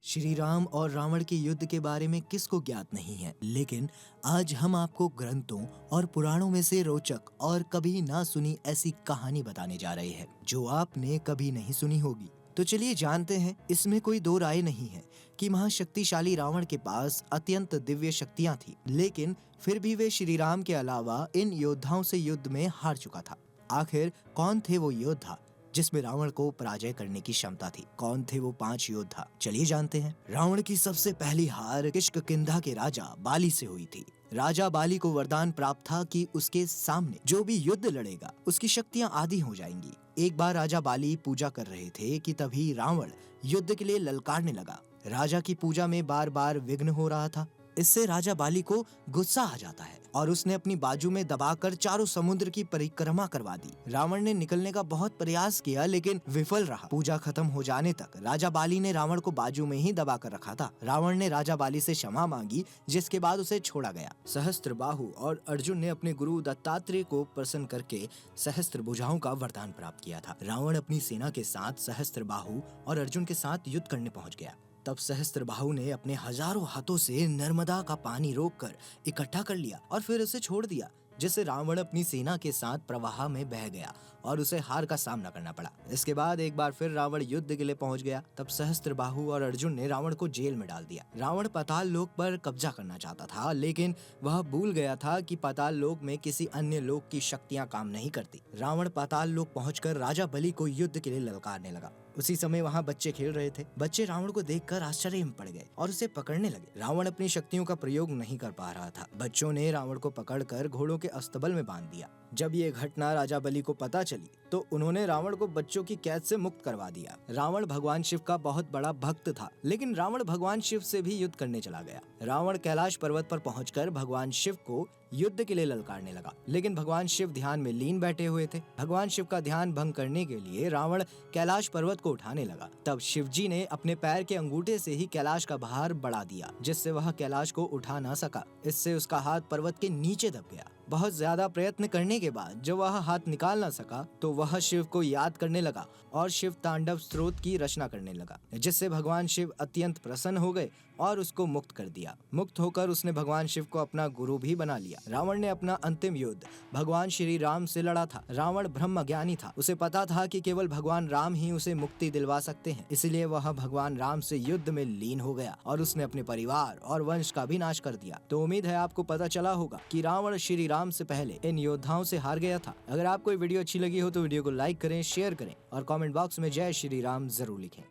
श्री राम और रावण के युद्ध के बारे में किसको ज्ञात नहीं है, लेकिन आज हम आपको ग्रंथों और पुराणों में से रोचक और कभी ना सुनी ऐसी कहानी बताने जा रहे हैं जो आपने कभी नहीं सुनी होगी। तो चलिए जानते हैं। इसमें कोई दो राय नहीं है कि महाशक्तिशाली रावण के पास अत्यंत दिव्य शक्तियां थी, लेकिन फिर भी वे श्री राम के अलावा इन योद्धाओं से युद्ध में हार चुका था। आखिर कौन थे वो योद्धा जिसमें रावण को पराजय करने की क्षमता थी? कौन थे वो 5 योद्धा? चलिए जानते हैं। रावण की सबसे पहली हार किष्किंधा के राजा बाली से हुई थी। राजा बाली को वरदान प्राप्त था कि उसके सामने जो भी युद्ध लड़ेगा उसकी शक्तियां आधी हो जाएंगी। एक बार राजा बाली पूजा कर रहे थे कि तभी रावण युद्ध के लिए ललकारने लगा। राजा की पूजा में बार बार विघ्न हो रहा था। इससे राजा बाली को गुस्सा आ जाता है और उसने अपनी बाजू में दबाकर चारों समुद्र की परिक्रमा करवा दी। रावण ने निकलने का बहुत प्रयास किया लेकिन विफल रहा। पूजा खत्म हो जाने तक राजा बाली ने रावण को बाजू में ही दबा कर रखा था। रावण ने राजा बाली से क्षमा मांगी, जिसके बाद उसे छोड़ा गया। सहस्त्रबाहु और अर्जुन ने अपने गुरु दत्तात्रेय को प्रसन्न करके सहस्त्र भुजाओं का वरदान प्राप्त किया था। रावण अपनी सेना के साथ सहस्त्रबाहु और अर्जुन के साथ युद्ध करने पहुंच गया। तब सहस्त्रबाहु ने अपने हजारों हाथों से नर्मदा का पानी रोककर इकट्ठा कर लिया और फिर उसे छोड़ दिया, जिससे रावण अपनी सेना के साथ प्रवाह में बह गया और उसे हार का सामना करना पड़ा। इसके बाद एक बार फिर रावण युद्ध के लिए पहुंच गया। तब सहस्त्रबाहु और अर्जुन ने रावण को जेल में डाल दिया। रावण पाताल लोक पर कब्जा करना चाहता था, लेकिन वह भूल गया था कि पाताल लोक में किसी अन्य लोक की शक्तियां काम नहीं करती। रावण पाताल लोक पहुंचकर राजा बलि को युद्ध के लिए ललकारने लगा। उसी समय वहाँ बच्चे खेल रहे थे। बच्चे रावण को देखकर आश्चर्य में पड़ गए और उसे पकड़ने लगे। रावण अपनी शक्तियों का प्रयोग नहीं कर पा रहा था। बच्चों ने रावण को पकड़कर घोड़ों के अस्तबल में बांध दिया। जब ये घटना राजा बलि को पता चली तो उन्होंने रावण को बच्चों की कैद से मुक्त करवा दिया। रावण भगवान शिव का बहुत बड़ा भक्त था, लेकिन रावण भगवान शिव से भी युद्ध करने चला गया। रावण कैलाश पर्वत पर पहुंचकर भगवान शिव को युद्ध के लिए ललकारने लगा, लेकिन भगवान शिव ध्यान में लीन बैठे हुए थे। भगवान शिव का ध्यान भंग करने के लिए रावण कैलाश पर्वत को उठाने लगा। तब शिव जी ने अपने पैर के अंगूठे से ही कैलाश का भार बढ़ा दिया, जिससे वह कैलाश को उठा ना सका। इससे उसका हाथ पर्वत के नीचे दब गया। बहुत ज्यादा प्रयत्न करने के बाद जब वह हाथ निकाल ना सका तो वह शिव को याद करने लगा और शिव तांडव स्तोत्र की रचना करने लगा, जिससे भगवान शिव अत्यंत प्रसन्न हो गए और उसको मुक्त कर दिया। मुक्त होकर उसने भगवान शिव को अपना गुरु भी बना लिया। रावण ने अपना अंतिम युद्ध भगवान श्री राम से लड़ा था। रावण ब्रह्म ज्ञानी था। उसे पता था कि केवल भगवान राम ही उसे मुक्ति दिलवा सकते हैं, इसलिए वह भगवान राम से युद्ध में लीन हो गया और उसने अपने परिवार और वंश का भी नाश कर दिया। तो उम्मीद है आपको पता चला होगा कि रावण श्री राम से पहले इन योद्धाओं से हार गया था। अगर आपको ये वीडियो अच्छी लगी हो तो वीडियो को लाइक करें, शेयर करें और कमेंट बॉक्स में जय श्री राम जरूर लिखें।